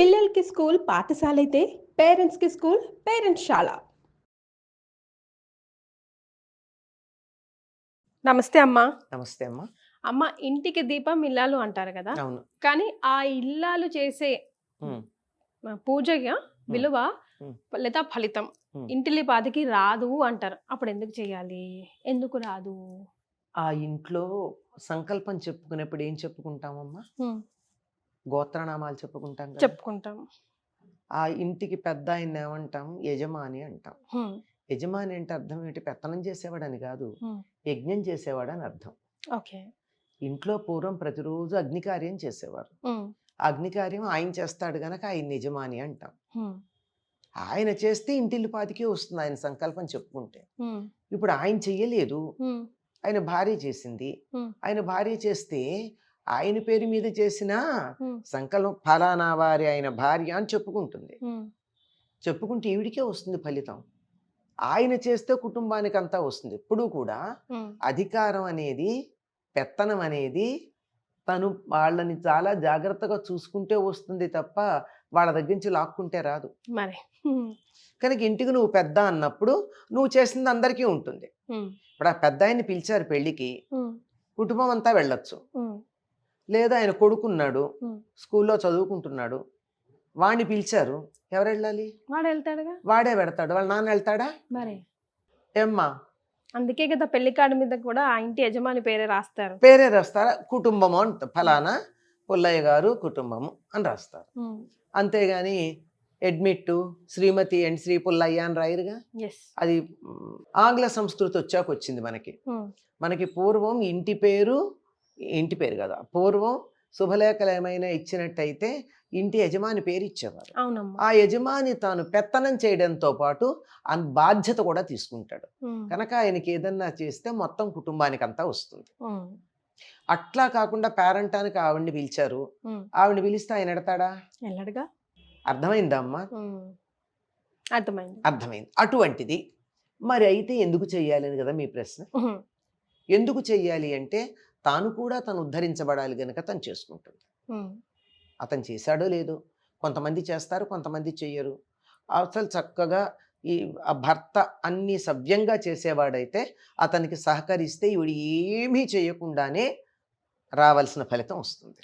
పిల్లలకి స్కూల్ పాఠశాల అయితే పేరెంట్స్కి స్కూల్ పేరెంట్స్ శాల. నమస్తే అమ్మా. నమస్తే అమ్మా. అమ్మ, ఇంటికి దీపం ఇల్లాలు అంటారు కదా. అవును. కానీ ఆ ఇల్లాలు చేసే పూజగా విలువ లేదా ఫలితం ఇంటిలి పాదికి రాదు అంటారు. అప్పుడు ఎందుకు చేయాలి, ఎందుకు రాదు? ఆ ఇంట్లో సంకల్పం చెప్పుకునేప్పుడు ఏం చెప్పుకుంటామమ్మా? గోత్రనామాలు చెప్పుకుంటాం కదా. చెప్పుకుంటాం. ఆ ఇంటికి పెద్ద ఆయన ఏమంటాం? యజమాని అంటాం. యజమాని అంటే అర్థం ఏంటి? పెత్తనం చేసేవాడని కాదు, యజ్ఞం చేసేవాడని అర్థం. ఓకే. ఇంట్లో పూర్వం ప్రతిరోజు అగ్నికార్యం చేసేవారు. అగ్నికార్యం ఆయన చేస్తాడు గనక ఆయన యజమాని అంటాం. ఆయన చేస్తే ఇంటిల్లిపాదికే వస్తుంది ఆయన సంకల్పం చెప్పుకుంటే. ఇప్పుడు ఆయన చెయ్యలేదు, ఆయన భార్య చేసింది. ఆయన భార్య చేస్తే ఆయన పేరు మీద చేసిన సంకల్పం ఫలానా వారి ఆయన భార్య అని చెప్పుకుంటుంది. చెప్పుకుంటే ఈవిడికే వస్తుంది ఫలితం. ఆయన చేస్తే కుటుంబానికి అంతా వస్తుంది. ఎప్పుడూ కూడా అధికారం అనేది, పెత్తనం అనేది తను వాళ్ళని చాలా జాగ్రత్తగా చూసుకుంటే వస్తుంది తప్ప వాళ్ళ దగ్గర నుంచి లాక్కుంటే రాదు. మరి కనుక ఇంటికి నువ్వు పెద్ద అన్నప్పుడు నువ్వు చేసింది అందరికీ ఉంటుంది. ఇప్పుడు ఆ పెద్ద ఆయన్ని పిలిచారు పెళ్లికి, కుటుంబం అంతా వెళ్ళొచ్చు. లేదా ఆయన కొడుకున్నాడు, స్కూల్లో చదువుకుంటున్నాడు, వాడిని పిలిచారు, ఎవరు వెళ్ళాలి? వాడు వెళ్తాడుగా. వాడే పెడతాడు. వాళ్ళ నాన్న వెళ్తాడా? మరి ఏమ్మా, అందుకే కదా పెళ్లి కార్డు మీద కూడా ఆ ఇంటి యజమాని పేరే రాస్తారు. పేరే రాస్తారా? కుటుంబము అంట, ఫలానా పుల్లయ్య గారు కుటుంబము అని రాస్తారు. అంతేగాని అడ్మిట్ శ్రీమతి అండ్ శ్రీ పుల్లయ్య అని రాయరుగా. అది ఆంగ్ల సంస్కృతి వచ్చాక వచ్చింది మనకి. మనకి పూర్వం ఇంటి పేరు కదా, పూర్వం శుభలేఖలు ఏమైనా ఇచ్చినట్టయితే ఇంటి యజమాని పేరు ఇచ్చేవారు. ఆ యజమాని తాను పెత్తనం చేయడంతో పాటు ఆ బాధ్యత కూడా తీసుకుంటాడు. కనుక ఆయనకి ఏదన్నా చేస్తే మొత్తం కుటుంబానికి అంతా వస్తుంది. అట్లా కాకుండా పేరంటానికి ఆవిడ్ని పిలిచారు, ఆవిడ్ని పిలిస్తే ఆయన ఎడతాడా? వెళ్ళడుగా. అర్థమైందా అమ్మా? అర్థమైంది. అటువంటిది మరి అయితే ఎందుకు చెయ్యాలని కదా మీ ప్రశ్న. ఎందుకు చెయ్యాలి అంటే తాను కూడా తను ఉద్ధరించబడాలి గనక తను చేసుకుంటుంది. అతను చేశాడో లేదో, కొంతమంది చేస్తారు, కొంతమంది చెయ్యరు. అసలు చక్కగా ఈ భర్త అన్ని సవ్యంగా చేసేవాడైతే అతనికి సహకరిస్తే ఈవిడ ఏమీ చేయకుండానే రావాల్సిన ఫలితం వస్తుంది.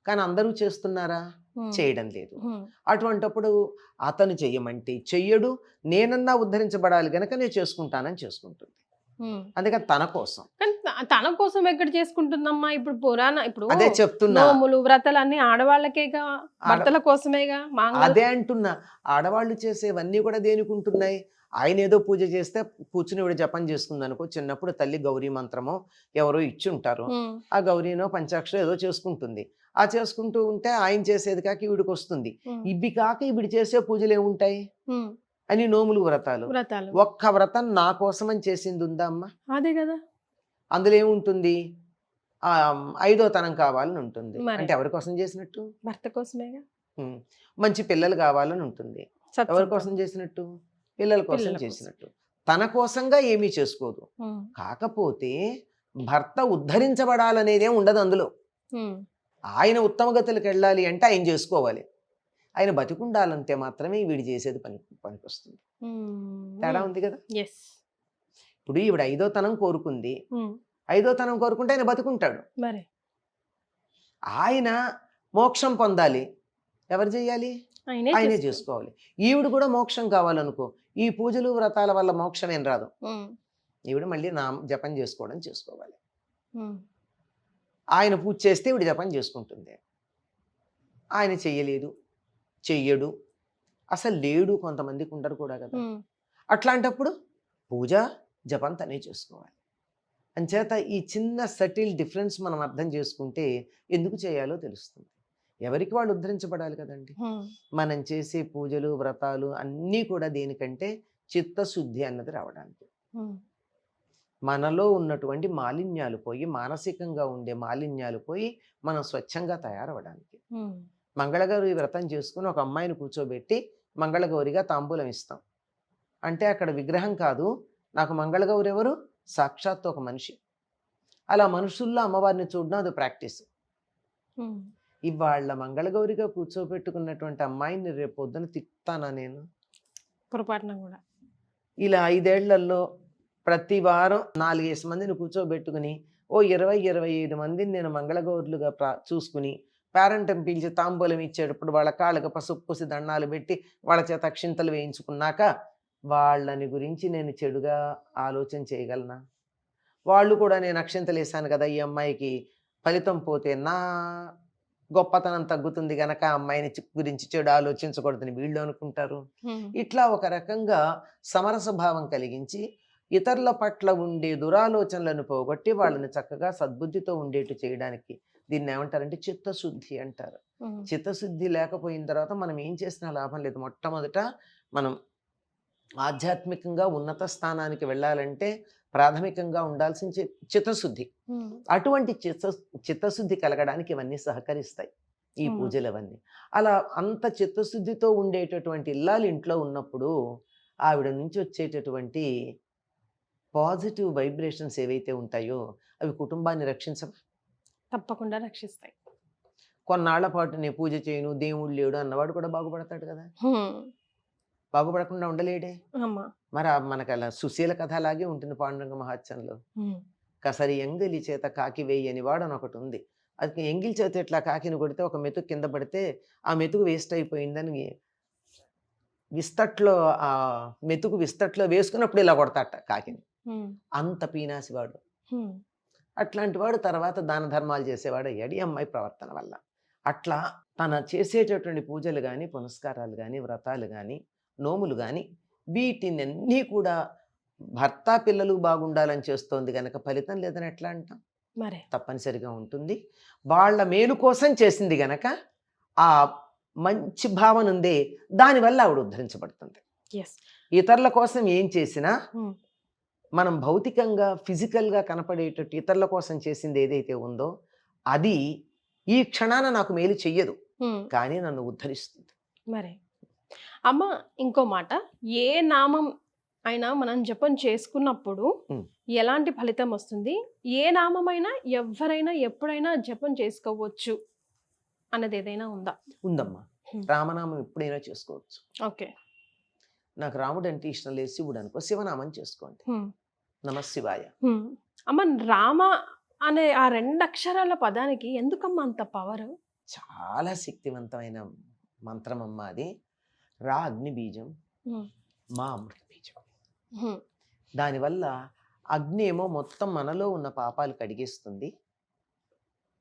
కానీ అందరూ చేస్తున్నారా? చేయడం లేదు. అటువంటప్పుడు అతను చెయ్యమంటే చెయ్యడు, నేనన్నా ఉద్ధరించబడాలి గనక నేను చేసుకుంటానని చేసుకుంటుంది. అందుకని తన కోసం ఎక్కడ చేసుకుంటుందమ్మా? ఇప్పుడు అదే చెప్తున్నా, నోములు వ్రతాలు అన్ని ఆడవాళ్ళకేగా, భర్తల కోసమేగా. అదే అంటున్నా, ఆడవాళ్ళు చేసేవన్నీ కూడా దేనికి ఉంటున్నాయి? ఆయన ఏదో పూజ చేస్తే కూర్చుని ఇవిడ జపం చేసుకుంది అనుకో, చిన్నప్పుడు తల్లి గౌరీ మంత్రమో ఎవరో ఇచ్చి ఉంటారు, ఆ గౌరీనో పంచాక్షరం ఏదో చేసుకుంటుంది. ఆ చేసుకుంటూ ఉంటే ఆయన చేసేది కాక ఈవిడికి వస్తుంది. ఇవి కాక ఈవిడ చేసే పూజలు ఏముంటాయి అని నోములు వ్రతాలు. ఒక్క వ్రతం నా కోసం అని చేసింది ఉందా అమ్మా? అదే కదా. అందులో ఏముంటుంది? 5వ తనం కావాలని ఉంటుంది. అంటే ఎవరి కోసం చేసినట్టు? భర్త కోసమేగా. మంచి పిల్లలు కావాలని ఉంటుంది. ఎవరి కోసం చేసినట్టు? పిల్లల కోసం చేసినట్టు. తన కోసంగా ఏమీ చేసుకోదు. కాకపోతే భర్త ఉద్ధరించబడాలనేదే ఉండదు అందులో. ఆయన ఉత్తమ గతులకు వెళ్ళాలి అంటే ఆయన చేసుకోవాలి. ఆయన బతికుండాలంటే మాత్రమే వీడు చేసేది పనికొస్తుంది. తేడా ఉంది కదా. ఇప్పుడు ఈవిడ 5వ తనం కోరుకుంది, 5వ తనం కోరుకుంటే ఆయన బతుకుంటాడు. ఆయన మోక్షం పొందాలి, ఎవరు చేయాలి? ఆయనే చేసుకోవాలి. ఈవిడ కూడా మోక్షం కావాలనుకో, ఈ పూజలు వ్రతాల వల్ల మోక్షం ఏం రాదు. ఈవిడ మళ్ళీ జపం చేసుకోవాలి. ఆయన పూజ చేస్తే ఈవిడ జపం చేసుకుంటుంది. ఆయన చెయ్యడు, అసలు లేడు, కొంతమందికి ఉండరు కూడా కదా. అట్లాంటప్పుడు పూజ జపం తనే చేసుకోవాలి. అంచేత ఈ చిన్న సటిల్ డిఫరెన్స్ మనం అర్థం చేసుకుంటే ఎందుకు చేయాలో తెలుస్తుంది. ఎవరికి వాళ్ళు ఉద్ధరించబడాలి కదండి. మనం చేసే పూజలు వ్రతాలు అన్నీ కూడా దేనికంటే చిత్తశుద్ధి అన్నది రావడానికి, మనలో ఉన్నటువంటి మాలిన్యాలు పోయి, మానసికంగా ఉండే మాలిన్యాలు పోయి మనం స్వచ్ఛంగా తయారవడానికి. మంగళగౌరి వ్రతం చేసుకుని ఒక అమ్మాయిని కూర్చోబెట్టి మంగళగౌరిగా తాంబూలం ఇస్తాం అంటే అక్కడ విగ్రహం కాదు, నాకు మంగళగౌరి ఎవరు? సాక్షాత్తు ఒక మనిషి. అలా మనుషుల్లో అమ్మవారిని చూడడం అది ప్రాక్టీస్. ఇవాళ మంగళగౌరిగా కూర్చోబెట్టుకున్నటువంటి అమ్మాయిని రేపు పొద్దున తిట్టానా నేను? పొరపాటున కూడా. ఇలా 5 ఏళ్లలో ప్రతి వారం 4 మందిని కూర్చోబెట్టుకుని ఓ 20-25 మందిని నేను మంగళగౌరులుగా చూసుకుని పేరెంట్ని పిలిచి తాంబూలం ఇచ్చేటప్పుడు వాళ్ళ కాళ్ళకు పసుపు పూసి దండాలు పెట్టి వాళ్ళ చేత అక్షింతలు వేయించుకున్నాక వాళ్ళని గురించి నేను చెడుగా ఆలోచన చేయగలనా? వాళ్ళు కూడా నేను అక్షింతలు వేసాను కదా ఈ అమ్మాయికి ఫలితం పోతే నా గొప్పతనం తగ్గుతుంది గనక ఆ అమ్మాయిని గురించి చెడు ఆలోచించకూడదని వీళ్ళు అనుకుంటారు. ఇట్లా ఒక రకంగా సమరస భావం కలిగించి ఇతరుల పట్ల ఉండే దురాలోచనలను పోగొట్టి వాళ్ళని చక్కగా సద్బుద్ధితో ఉండేట్టు చేయడానికి దీన్ని ఏమంటారంటే చిత్తశుద్ధి అంటారు. చిత్తశుద్ధి లేకపోయిన తర్వాత మనం ఏం చేసినా లాభం లేదు. మొట్టమొదట మనం ఆధ్యాత్మికంగా ఉన్నత స్థానానికి వెళ్ళాలంటే ప్రాథమికంగా ఉండాల్సిన చిత్తశుద్ధి. అటువంటి చిత్తశుద్ధి కలగడానికి ఇవన్నీ సహకరిస్తాయి, ఈ పూజలు అవన్నీ. అలా అంత చిత్తశుద్ధితో ఉండేటటువంటి ఇల్లాలు ఇంట్లో ఉన్నప్పుడు ఆవిడ నుంచి వచ్చేటటువంటి పాజిటివ్ వైబ్రేషన్స్ ఏవైతే ఉంటాయో అవి కుటుంబాన్ని రక్షించవు? తప్పకుండా రక్షిస్తాయి. కొన్నాళ్ల పాటు నేను పూజ చేయను, దేవుడు లేడు అన్నవాడు కూడా బాగుపడతాడు కదా. బాగుపడకుండా ఉండలేడే. మరి మనకు అలా సుశీల కథ అలాగే ఉంటుంది పాండురంగ మహాత్సంలో. కసరి ఎంగిలి చేత కాకి వేయని వాడు అని ఒకటి ఉంది. అది ఎంగిలి చేత ఇట్లా కాకిని కొడితే ఒక మెతుకు కింద పడితే ఆ మెతుకు వేస్ట్ అయిపోయిందని విస్తట్లో ఆ మెతుకు విస్తట్లో వేసుకున్నప్పుడు ఇలా కొడతాట కాకిని. అంత పీనాసివాడు. అట్లాంటి వాడు తర్వాత దాన ధర్మాలు చేసేవాడు అయ్యాడు ఈ అమ్మాయి ప్రవర్తన వల్ల. అట్లా తన చేసేటటువంటి పూజలు కానీ పునస్కారాలు కానీ వ్రతాలు కానీ నోములు కానీ వీటినన్నీ కూడా భర్త పిల్లలు బాగుండాలని చేస్తోంది కనుక ఫలితం లేదని ఎట్లా అంటాం? మరి తప్పనిసరిగా ఉంటుంది. వాళ్ళ మేలు కోసం చేసింది గనక ఆ మంచి భావన ఉందే దానివల్ల ఆవిడ ఉద్ధరించబడుతుంది. ఇతరుల కోసం ఏం చేసినా మనం భౌతికంగా ఫిజికల్గా కనపడేటట్టు ఇతరుల కోసం చేసింది ఏదైతే ఉందో అది ఈ క్షణాన నాకు మేలు చెయ్యదు, కానీ నన్ను ఉద్ధరిస్తుంది. మరి అమ్మ ఇంకో మాట, ఏ నామం అయినా మనం జపం చేసుకున్నప్పుడు ఎలాంటి ఫలితం వస్తుంది? ఏ నామమైనా ఎవరైనా ఎప్పుడైనా జపం చేసుకోవచ్చు అన్నది ఏదైనా ఉందా? ఉందమ్మా. రామనామం ఎప్పుడైనా చేసుకోవచ్చు. ఓకే. నాకు రాముడు అంటే ఇష్టం లేదు, శివుడు అనుకో శివనామం చేసుకోండి. నమశివాయ. అమ్మ రామ అనే ఆ 2 అక్షరాల పదానికి ఎందుకమ్మా అంత పవర్? చాలా శక్తివంతమైన మంత్రం అమ్మ అది. రా అగ్ని బీజం, మా అమృత బీజం. దానివల్ల అగ్ని ఏమో మొత్తం మనలో ఉన్న పాపాలు కడిగేస్తుంది,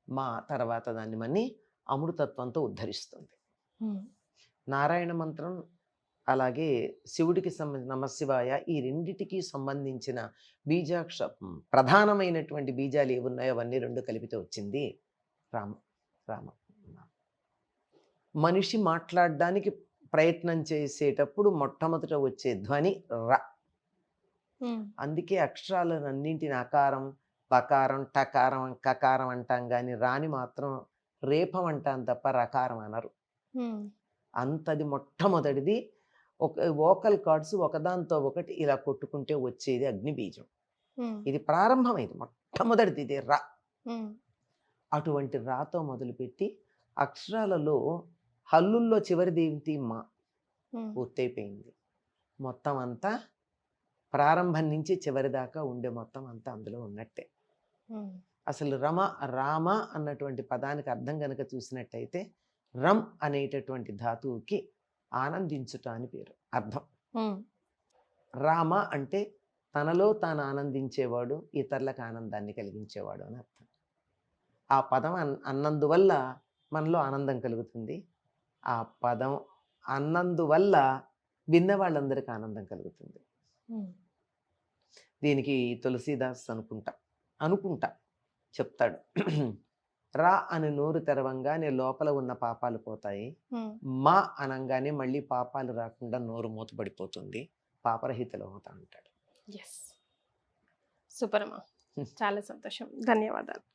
మా తర్వాత దాన్ని మన్ని అమృతత్వంతో ఉద్ధరిస్తుంది. నారాయణ మంత్రం అలాగే శివుడికి సంబంధించిన నమశివాయ, ఈ రెండిటికి సంబంధించిన ప్రధానమైనటువంటి బీజాలు ఏమున్నాయో అవన్నీ 2 కలిపితే వచ్చింది రామ. రామ మనిషి మాట్లాడడానికి ప్రయత్నం చేసేటప్పుడు మొట్టమొదట వచ్చే ధ్వని ర. అందుకే అక్షరాలన్నింటిని అకారం పకారం టకారం కకారం అంటాం కానీ రాని మాత్రం రేపం అంటాం తప్ప రకారం అనరు. అంతది మొట్టమొదటిది. ఒక వోకల్ కార్డ్స్ ఒకదాంతో ఒకటి ఇలా కొట్టుకుంటే వచ్చేది అగ్ని బీజం. ఇది ప్రారంభమైంది, మొట్టమొదటిది ఇదే రా. అటువంటి రాతో మొదలుపెట్టి అక్షరాలలో హల్లుల్లో చివరిదేంటి మా పూర్తయిపోయింది. మొత్తం అంతా ప్రారంభం నుంచి చివరి దాకా ఉండే మొత్తం అంతా అందులో ఉన్నట్టే. అసలు రామ అన్నటువంటి పదానికి అర్థం కనుక చూసినట్టయితే రమ్ అనేటటువంటి ధాతువుకి ఆనందించుట అని పేరు, అర్థం. రామ అంటే తనలో తాను ఆనందించేవాడు, ఇతరులకు ఆనందాన్ని కలిగించేవాడు అని అర్థం. ఆ పదం అన్నందువల్ల మనలో ఆనందం కలుగుతుంది. ఆ పదం అన్నందువల్ల విన్న వాళ్ళందరికీ ఆనందం కలుగుతుంది. దీనికి తులసీదాస్ అనుకుంటా చెప్తాడు, రా అని నోరు తెరవంగానే లోపల ఉన్న పాపాలు పోతాయి, మా అనంగానే మళ్ళీ పాపాలు రాకుండా నోరు మూతపడిపోతుంది, పాపరహితలు అవుతా అంటాడు. సూపర్ అమ్మా, చాలా సంతోషం, ధన్యవాదాలు.